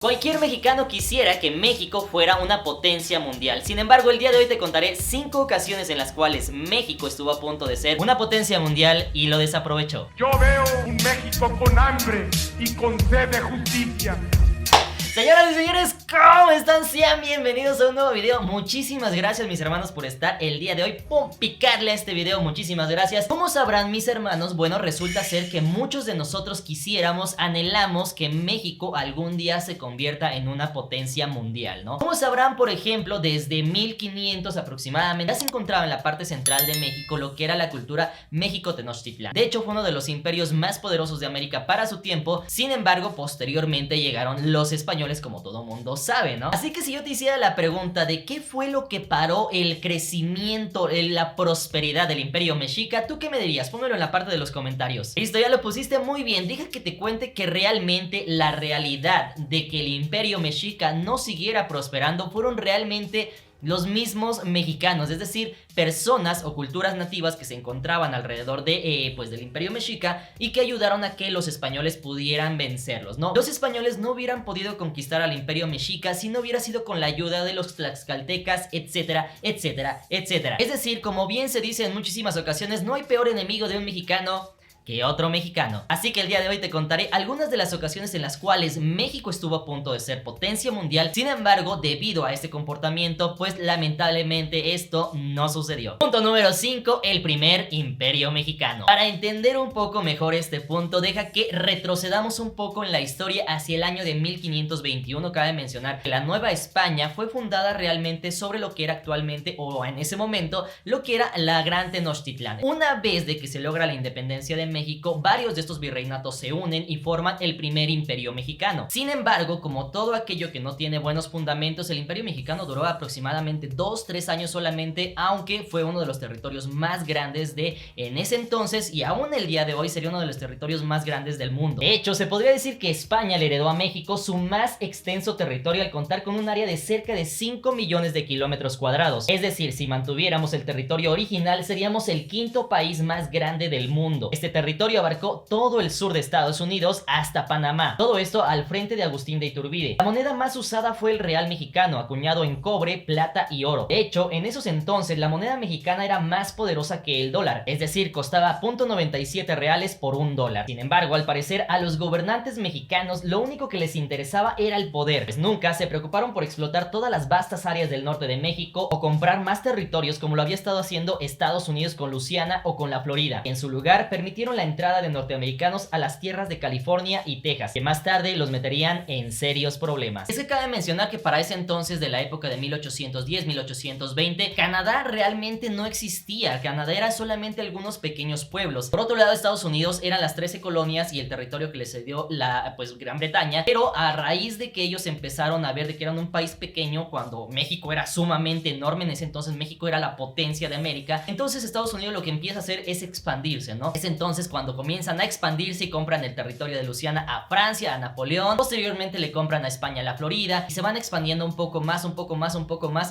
Cualquier mexicano quisiera que México fuera una potencia mundial. Sin embargo, el día de hoy te contaré 5 ocasiones en las cuales México estuvo a punto de ser una potencia mundial y lo desaprovechó. Yo veo un México con hambre y con sed de justicia. Señoras y señores, ¿cómo están? Sean bienvenidos a un nuevo video. Muchísimas gracias, mis hermanos, por estar el día de hoy, por picarle a este video. Muchísimas gracias. Como sabrán, mis hermanos, bueno, resulta ser que muchos de nosotros quisiéramos, anhelamos que México algún día se convierta en una potencia mundial, ¿no? Como sabrán, por ejemplo, desde 1500 aproximadamente ya se encontraba en la parte central de México lo que era la cultura México-Tenochtitlán. De hecho, fue uno de los imperios más poderosos de América para su tiempo. Sin embargo, posteriormente llegaron los españoles, como todo mundo sabe, ¿no? Así que si yo te hiciera la pregunta de qué fue lo que paró el crecimiento, la prosperidad del imperio mexica, ¿tú qué me dirías? Pónmelo en la parte de los comentarios. Listo, ya lo pusiste muy bien. Deja que te cuente que realmente la realidad de que el imperio mexica no siguiera prosperando fueron realmente los mismos mexicanos, es decir, personas o culturas nativas que se encontraban alrededor de, del imperio mexica y que ayudaron a que los españoles pudieran vencerlos, ¿no? Los españoles no hubieran podido conquistar al imperio mexica si no hubiera sido con la ayuda de los tlaxcaltecas, etcétera, etcétera, etcétera. Es decir, como bien se dice en muchísimas ocasiones, no hay peor enemigo de un mexicano que otro mexicano. Así que el día de hoy te contaré algunas de las ocasiones en las cuales México estuvo a punto de ser potencia mundial. Sin embargo, debido a este comportamiento, pues lamentablemente esto no sucedió. Punto número 5, el primer imperio mexicano. Para entender un poco mejor este punto, deja que retrocedamos un poco en la historia hacia el año de 1521. Cabe mencionar que la Nueva España fue fundada realmente sobre lo que era actualmente, o en ese momento, lo que era la Gran Tenochtitlán. Una vez de que se logra la independencia de México, varios de estos virreinatos se unen y forman el primer imperio mexicano. Sin embargo, como todo aquello que no tiene buenos fundamentos, el imperio mexicano duró aproximadamente 2-3 años solamente, aunque fue uno de los territorios más grandes de en ese entonces, y aún el día de hoy sería uno de los territorios más grandes del mundo. De hecho, se podría decir que España le heredó a México su más extenso territorio al contar con un área de cerca de 5 millones de kilómetros cuadrados. Es decir, si mantuviéramos el territorio original, seríamos el quinto país más grande del mundo. Este territorio abarcó todo el sur de Estados Unidos hasta Panamá. Todo esto al frente de Agustín de Iturbide. La moneda más usada fue el real mexicano, acuñado en cobre, plata y oro. De hecho, en esos entonces la moneda mexicana era más poderosa que el dólar, es decir, costaba .97 reales por un dólar. Sin embargo, al parecer a los gobernantes mexicanos lo único que les interesaba era el poder, pues nunca se preocuparon por explotar todas las vastas áreas del norte de México o comprar más territorios como lo había estado haciendo Estados Unidos con Luisiana o con la Florida. En su lugar, permitieron la entrada de norteamericanos a las tierras de California y Texas, que más tarde los meterían en serios problemas. Es que cabe mencionar que para ese entonces, de la época de 1810-1820, Canadá realmente no existía. Canadá era solamente algunos pequeños pueblos. Por otro lado, Estados Unidos eran las 13 colonias y el territorio que les cedió la Gran Bretaña, pero a raíz de que ellos empezaron a ver de que eran un país pequeño, cuando México era sumamente enorme, en ese entonces México era la potencia de América, entonces Estados Unidos lo que empieza a hacer es expandirse, ¿no? Es entonces cuando comienzan a expandirse y compran el territorio de Luisiana a Francia, a Napoleón. Posteriormente le compran a España la Florida y se van expandiendo un poco más,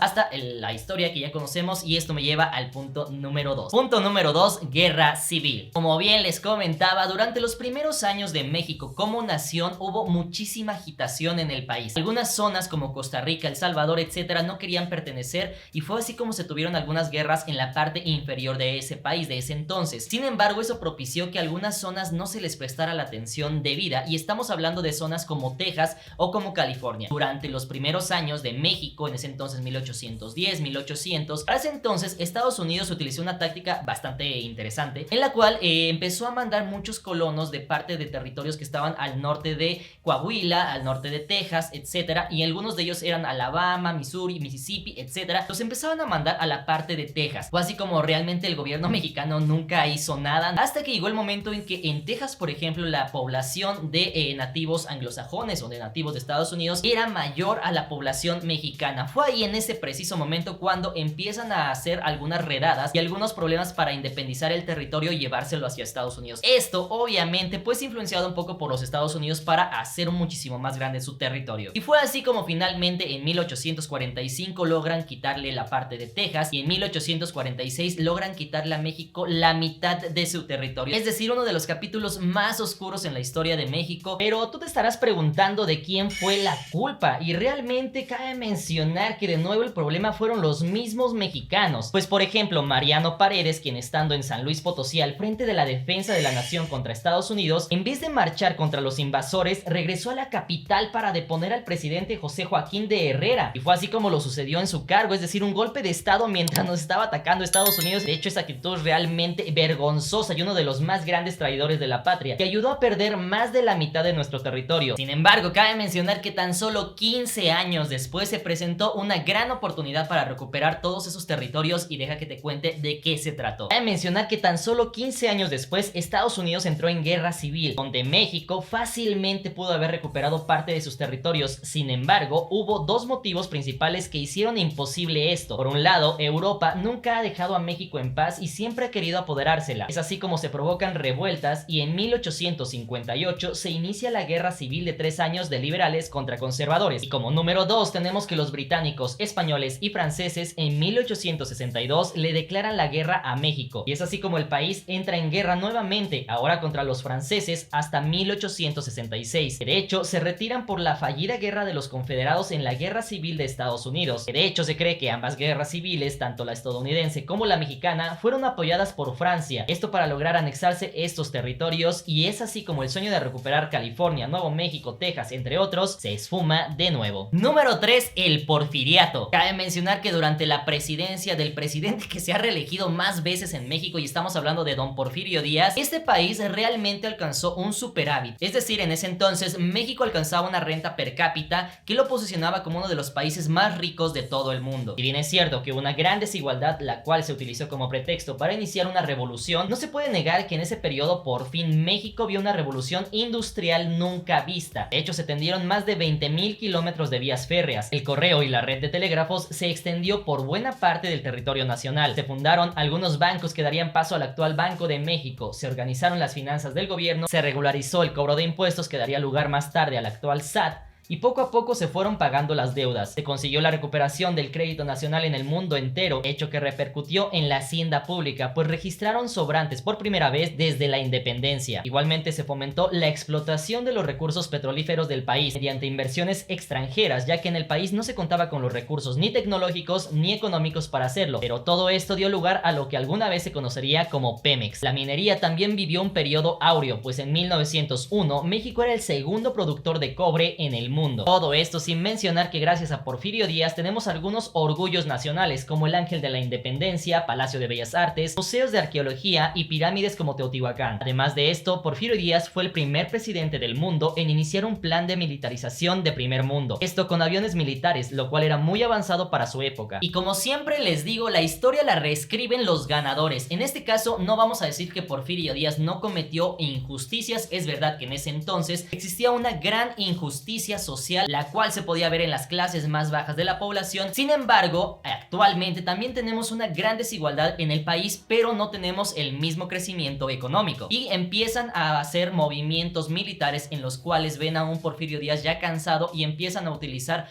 hasta la historia que ya conocemos, y esto me lleva al punto número 2. Punto número 2, guerra civil. Como bien les comentaba, durante los primeros años de México como nación hubo muchísima agitación en el país. Algunas zonas como Costa Rica, El Salvador, etcétera, no querían pertenecer y fue así como se tuvieron algunas guerras en la parte inferior de ese país, de ese entonces. Sin embargo, eso propició que algunas zonas no se les prestara la atención debida, y estamos hablando de zonas como Texas o como California. Durante los primeros años de México, en ese entonces 1810-1800, para ese entonces Estados Unidos utilizó una táctica bastante interesante, en la cual empezó a mandar muchos colonos de parte de territorios que estaban al norte de Coahuila, al norte de Texas, etcétera, y algunos de ellos eran Alabama, Missouri, Mississippi, etcétera. Los empezaban a mandar a la parte de Texas. Fue así como realmente el gobierno mexicano nunca hizo nada, hasta que llegó el momento en que en Texas, por ejemplo, la población de nativos anglosajones o de nativos de Estados Unidos era mayor a la población mexicana. Fue ahí en ese preciso momento cuando empiezan a hacer algunas redadas y algunos problemas para independizar el territorio y llevárselo hacia Estados Unidos. Esto obviamente pues influenciado un poco por los Estados Unidos para hacer muchísimo más grande su territorio. Y fue así como finalmente en 1845 logran quitarle la parte de Texas, y en 1846 logran quitarle a México la mitad de su territorio. es decir, uno de los capítulos más oscuros en la historia de México. Pero tú te estarás preguntando de quién fue la culpa, y realmente cabe mencionar que de nuevo el problema fueron los mismos mexicanos. Pues por ejemplo, Mariano Paredes, quien estando en San Luis Potosí al frente de la defensa de la nación contra Estados Unidos, en vez de marchar contra los invasores, regresó a la capital para deponer al presidente José Joaquín de Herrera, y fue así como lo sucedió en su cargo, es decir, un golpe de estado mientras nos estaba atacando Estados Unidos. De hecho, esa actitud es realmente vergonzosa y uno de los más grandes traidores de la patria, que ayudó a perder más de la mitad de nuestro territorio. Sin embargo, cabe mencionar que tan solo 15 años después se presentó una gran oportunidad para recuperar todos esos territorios, y deja que te cuente de qué se trató. Cabe mencionar que tan solo 15 años después Estados Unidos entró en guerra civil, donde México fácilmente pudo haber recuperado parte de sus territorios. Sin embargo, hubo dos motivos principales que hicieron imposible esto. Por un lado, Europa nunca ha dejado a México en paz y siempre ha querido apoderársela. Es así como se provocan revueltas, y en 1858 se inicia la guerra civil de 3 años de liberales contra conservadores. Y como número 2 tenemos que los británicos, españoles y franceses en 1862 le declaran la guerra a México, y es así como el país entra en guerra nuevamente, ahora contra los franceses, hasta 1866. De hecho, se retiran por la fallida guerra de los confederados en la guerra civil de Estados Unidos. De hecho, se cree que ambas guerras civiles, tanto la estadounidense como la mexicana, fueron apoyadas por Francia, esto para lograr anexarse estos territorios, y es así como el sueño de recuperar California, Nuevo México, Texas, entre otros, se esfuma de nuevo. Número 3, el porfiriato. Cabe mencionar que durante la presidencia del presidente que se ha reelegido más veces en México, y estamos hablando de don Porfirio Díaz, este país realmente alcanzó un superávit. Es decir, en ese entonces México alcanzaba una renta per cápita que lo posicionaba como uno de los países más ricos de todo el mundo. Y bien es cierto que hubo una gran desigualdad, la cual se utilizó como pretexto para iniciar una revolución, no se puede negar que en ese periodo por fin México vio una revolución industrial nunca vista. De hecho, se tendieron más de 20,000 kilómetros de vías férreas. El correo y la red de telégrafos se extendió por buena parte del territorio nacional. Se fundaron algunos bancos que darían paso al actual Banco de México. Se organizaron las finanzas del gobierno, se regularizó el cobro de impuestos que daría lugar más tarde al actual SAT, y poco a poco se fueron pagando las deudas. Se consiguió la recuperación del crédito nacional en el mundo entero, hecho que repercutió en la hacienda pública, pues registraron sobrantes por primera vez desde la independencia. Igualmente se fomentó la explotación de los recursos petrolíferos del país mediante inversiones extranjeras, ya que en el país no se contaba con los recursos ni tecnológicos ni económicos para hacerlo, pero todo esto dio lugar a lo que alguna vez se conocería como Pemex. La minería también vivió un periodo áureo, pues en 1901 México era el segundo productor de cobre en el mundo. Todo esto sin mencionar que gracias a Porfirio Díaz tenemos algunos orgullos nacionales como el Ángel de la Independencia, Palacio de Bellas Artes, museos de arqueología y pirámides como Teotihuacán. Además de esto, Porfirio Díaz fue el primer presidente del mundo en iniciar un plan de militarización de primer mundo, esto con aviones militares, lo cual era muy avanzado para su época. Y como siempre les digo, la historia la reescriben los ganadores. En este caso no vamos a decir que Porfirio Díaz no cometió injusticias. Es verdad que en ese entonces existía una gran injusticia social, la cual se podía ver en las clases más bajas de la población. Sin embargo, actualmente también tenemos una gran desigualdad en el país, pero no tenemos el mismo crecimiento económico, y empiezan a hacer movimientos militares en los cuales ven a un Porfirio Díaz ya cansado y empiezan a utilizar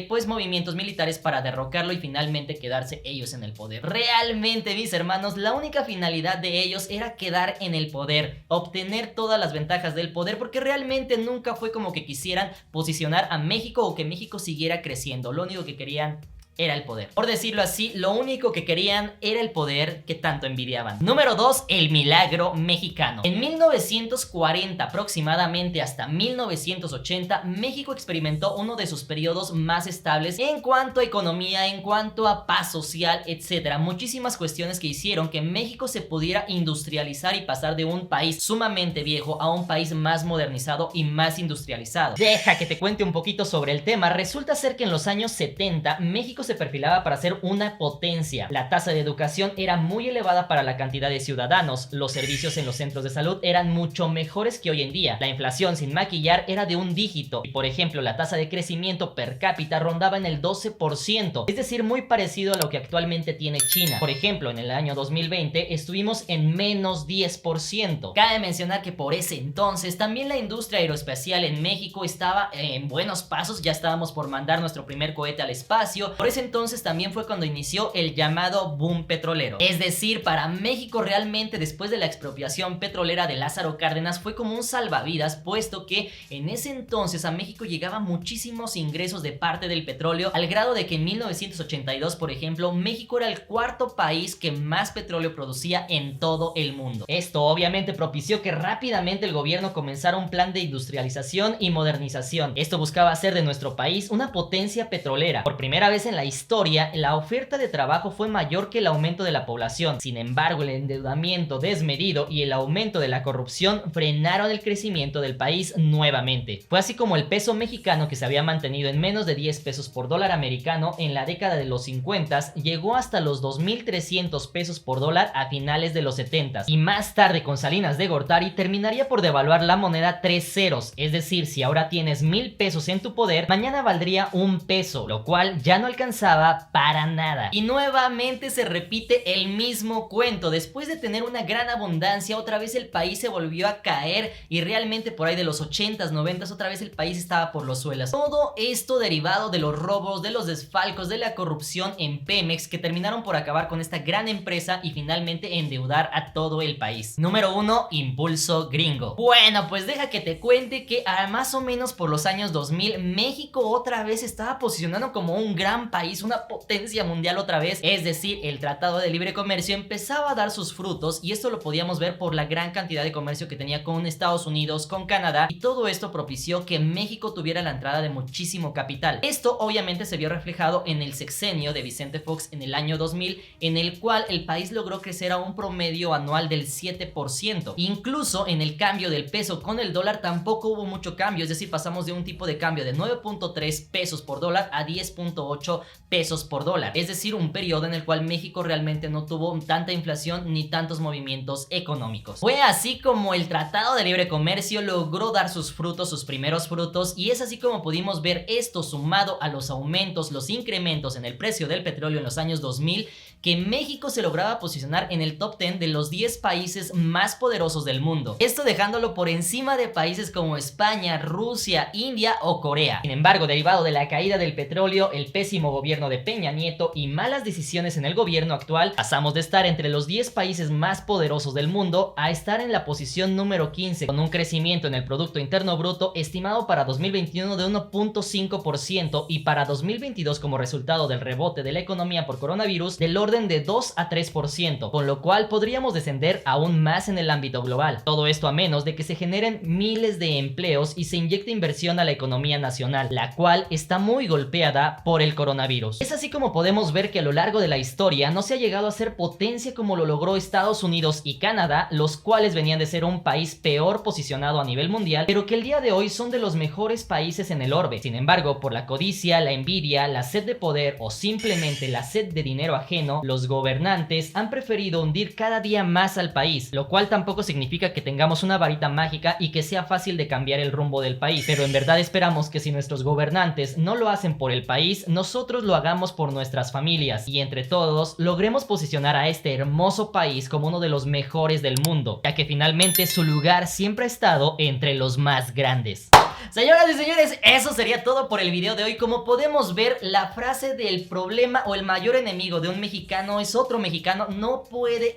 pues movimientos militares para derrocarlo y finalmente quedarse ellos en el poder. Realmente, mis hermanos, la única finalidad de ellos era quedar en el poder, obtener todas las ventajas del poder, porque realmente nunca fue como que quisieran posicionar a México o que México siguiera creciendo. Lo único que querían era el poder. Por decirlo así, lo único que querían era el poder que tanto envidiaban. Número 2, el milagro mexicano. En 1940 aproximadamente hasta 1980, México experimentó uno de sus periodos más estables en cuanto a economía, en cuanto a paz social, etcétera. Muchísimas cuestiones que hicieron que México se pudiera industrializar y pasar de un país sumamente viejo a un país más modernizado y más industrializado. Deja que te cuente un poquito sobre el tema. Resulta ser que en los años 70 México se perfilaba para ser una potencia. La tasa de educación era muy elevada para la cantidad de ciudadanos. Los servicios en los centros de salud eran mucho mejores que hoy en día. La inflación, sin maquillar, era de un dígito. Y por ejemplo, la tasa de crecimiento per cápita rondaba en el 12%. Es decir, muy parecido a lo que actualmente tiene China. Por ejemplo, en el año 2020 estuvimos en menos 10%. Cabe mencionar que por ese entonces también la industria aeroespacial en México estaba en buenos pasos. Ya estábamos por mandar nuestro primer cohete al espacio. Por ese entonces también fue cuando inició el llamado boom petrolero. Es decir, para México realmente después de la expropiación petrolera de Lázaro Cárdenas fue como un salvavidas, puesto que en ese entonces a México llegaban muchísimos ingresos de parte del petróleo, al grado de que en 1982, por ejemplo, México era el cuarto país que más petróleo producía en todo el mundo. Esto obviamente propició que rápidamente el gobierno comenzara un plan de industrialización y modernización. Esto buscaba hacer de nuestro país una potencia petrolera. Por primera vez en la historia, la oferta de trabajo fue mayor que el aumento de la población. Sin embargo, el endeudamiento desmedido y el aumento de la corrupción frenaron el crecimiento del país nuevamente. Fue así como el peso mexicano, que se había mantenido en menos de 10 pesos por dólar americano en la década de los 50, llegó hasta los 2.300 pesos por dólar a finales de los 70, y más tarde con Salinas de Gortari terminaría por devaluar la moneda 3 ceros, es decir, si ahora tienes 1,000 pesos en tu poder, mañana valdría 1 peso, lo cual ya no alcanzaba para nada. Y nuevamente se repite el mismo cuento. Después de tener una gran abundancia, otra vez el país se volvió a caer, y realmente por ahí de los 80s, 90s, otra vez el país estaba por los suelos. Todo esto derivado de los robos, de los desfalcos, de la corrupción en Pemex, que terminaron por acabar con esta gran empresa y finalmente endeudar a todo el país. Número 1, impulso gringo. Bueno, pues deja que te cuente que más o menos por los años 2000, México otra vez estaba posicionando como un gran país, una potencia mundial otra vez. Es decir, el Tratado de Libre Comercio empezaba a dar sus frutos, y esto lo podíamos ver por la gran cantidad de comercio que tenía con Estados Unidos, con Canadá, y todo esto propició que México tuviera la entrada de muchísimo capital. Esto obviamente se vio reflejado en el sexenio de Vicente Fox en el año 2000, en el cual el país logró crecer a un promedio anual del 7%. Incluso en el cambio del peso con el dólar tampoco hubo mucho cambio, es decir, pasamos de un tipo de cambio de 9.3 pesos por dólar a 10.8 pesos por dólar, es decir, un periodo en el cual México realmente no tuvo tanta inflación ni tantos movimientos económicos. Fue así como el Tratado de Libre Comercio logró dar sus frutos, sus primeros frutos, y es así como pudimos ver esto sumado a los aumentos, los incrementos en el precio del petróleo en los años 2000, que México se lograba posicionar en el top 10 de los 10 países más poderosos del mundo. Esto dejándolo por encima de países como España, Rusia, India o Corea. Sin embargo, derivado de la caída del petróleo, el pésimo gobierno de Peña Nieto y malas decisiones en el gobierno actual, pasamos de estar entre los 10 países más poderosos del mundo a estar en la posición número 15, con un crecimiento en el Producto Interno Bruto estimado para 2021 de 1.5% y para 2022, como resultado del rebote de la economía por coronavirus, del orden de 2 a 3%, con lo cual podríamos descender aún más en el ámbito global. Todo esto a menos de que se generen miles de empleos y se inyecte inversión a la economía nacional, la cual está muy golpeada por el coronavirus. Es así como podemos ver que a lo largo de la historia no se ha llegado a ser potencia como lo logró Estados Unidos y Canadá, los cuales venían de ser un país peor posicionado a nivel mundial, pero que el día de hoy son de los mejores países en el orbe. Sin embargo, por la codicia, la envidia, la sed de poder o simplemente la sed de dinero ajeno, los gobernantes han preferido hundir cada día más al país, lo cual tampoco significa que tengamos una varita mágica y que sea fácil de cambiar el rumbo del país, pero en verdad esperamos que si nuestros gobernantes no lo hacen por el país, nosotros lo hagamos por nuestras familias, y entre todos logremos posicionar a este hermoso país como uno de los mejores del mundo, ya que finalmente su lugar siempre ha estado entre los más grandes. Señoras y señores, eso sería todo por el video de hoy. Como podemos ver, la frase del problema o el mayor enemigo de un mexicano es otro mexicano no puede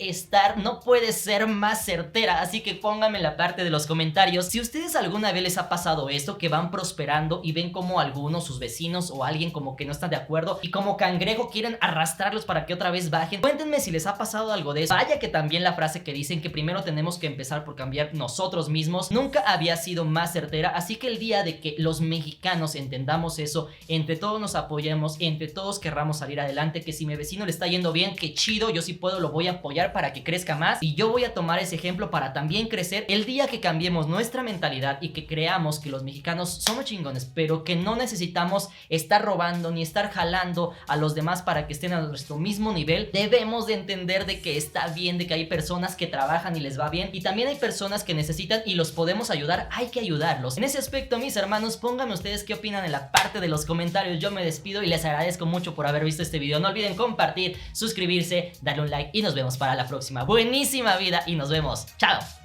ser más certera. Así que pónganme en la parte de los comentarios si ustedes alguna vez les ha pasado esto, que van prosperando y ven como algunos, sus vecinos o alguien como que no están de acuerdo y como cangrejo quieren arrastrarlos para que otra vez bajen. Cuéntenme si les ha pasado algo de eso. Vaya que también la frase que dicen que primero tenemos que empezar por cambiar nosotros mismos nunca había sido más certera. Así que el día de que los mexicanos entendamos eso, entre todos nos apoyemos, entre todos querramos salir adelante, que si mi vecino le está yendo bien, qué chido, yo sí puedo, lo voy a apoyar para que crezca más, y yo voy a tomar ese ejemplo para también crecer. El día que cambiemos nuestra mentalidad y que creamos que los mexicanos somos chingones, pero que no necesitamos estar robando ni estar jalando a los demás para que estén a nuestro mismo nivel, debemos de entender de que está bien, de que hay personas que trabajan y les va bien, y también hay personas que necesitan y los podemos ayudar, hay que ayudarlos. En ese aspecto, mis hermanos, pónganme ustedes qué opinan en la parte de los comentarios. Yo me despido y les agradezco mucho por haber visto este video. No olviden compartir, suscribirse, darle un like y nos vemos para la próxima. Buenísima vida y nos vemos. Chao.